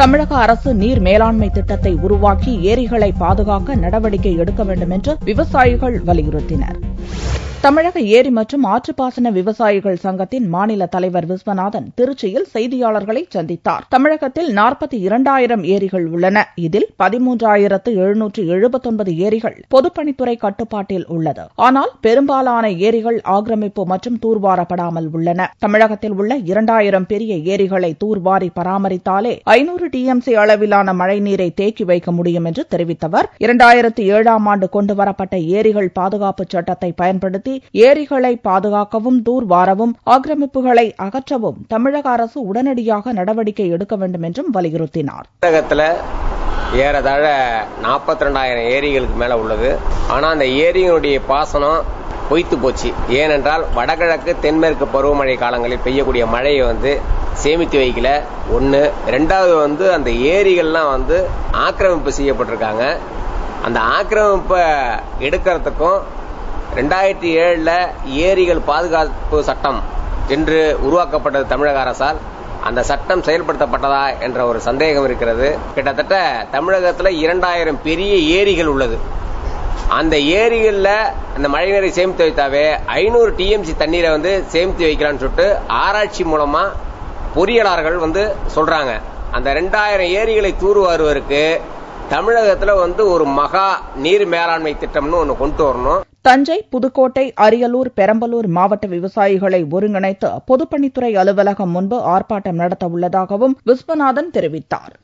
தமிழக அரசு நீர் மேலாண்மை திட்டத்தை உருவாக்கி ஏரிகளை பாதுகாக்க நடவடிக்கை எடுக்க வேண்டும் என்று விவசாயிகள் வலியுறுத்தினர். தமிழக ஏரி மற்றும் ஆற்றுப்பாசன விவசாயிகள் சங்கத்தின் மாநில தலைவர் விஸ்வநாதன் திருச்சியில் செய்தியாளர்களை சந்தித்தார். தமிழகத்தில் 42,000 ஏரிகள் உள்ளன. இதில் 13,779 ஏரிகள் பொதுப்பணித்துறை கட்டுப்பாட்டில் உள்ளது. ஆனால் பெரும்பாலான ஏரிகள் ஆக்கிரமிப்பு மற்றும் தூர்வாரப்படாமல் உள்ளன. தமிழகத்தில் உள்ள 2,000 பெரிய ஏரிகளை தூர்வாரி பராமரித்தாலே 500 TMC அளவிலான மழைநீரை தேக்கி வைக்க முடியும் என்று தெரிவித்தவர், 2007ஆம் ஆண்டு கொண்டுவரப்பட்ட ஏரிகள் பாதுகாப்பு சட்டத்தை பயன்படுத்தி ஏரிகளை பாதுகாக்கவும் தூர்வாரவும் ஆக்கிரமிப்புகளை அகற்றவும் தமிழக அரசு உடனடியாக நடவடிக்கை எடுக்க வேண்டும் என்றும் வலியுறுத்தினார். தமிழகத்தில் ஏறத்தாழ 42,000 ஏரிகளுக்கு மேல உள்ளது. ஆனா அந்த ஏரியினுடைய பாசனம் பொய்த்து போச்சு. ஏனென்றால் வடகிழக்கு தென்மேற்கு பருவமழை காலங்களில் பெய்யக்கூடிய மழையை சேமித்து வைக்கல. ஒன்று. ரெண்டாவது அந்த ஏரிகள்லாம் ஆக்கிரமிப்பு செய்யப்பட்டிருக்காங்க. அந்த ஆக்கிரமிப்பை எடுக்கிறதுக்கும் 2007 ஏரிகள் பாதுகாப்பு சட்டம் என்று உருவாக்கப்பட்டது தமிழக அரசால். அந்த சட்டம் செயல்படுத்தப்பட்டதா என்ற ஒரு சந்தேகம் இருக்கிறது. கிட்டத்தட்ட தமிழகத்தில் 2,000 பெரிய ஏரிகள் உள்ளது. அந்த ஏரிகளில் அந்த மழைநீரை சேமித்து வைத்தாவே 500 TMC தண்ணீரை சேமித்து வைக்கலாம்னு சொல்லிட்டு ஆராய்ச்சி மூலமா பொறியாளர்கள் சொல்றாங்க. அந்த 2,000 ஏரிகளை தூர்வாருவதற்கு தமிழகத்தில் ஒரு மகா நீர் மேலாண்மை திட்டம்னு ஒன்று கொண்டு வரணும். தஞ்சை, புதுக்கோட்டை, அரியலூர், பெரம்பலூர் மாவட்ட விவசாயிகளை ஒருங்கிணைத்து பொதுப்பணித்துறை அலுவலகம் முன்பு ஆர்ப்பாட்டம் நடத்த உள்ளதாகவும் விஸ்வநாதன் தெரிவித்தார்.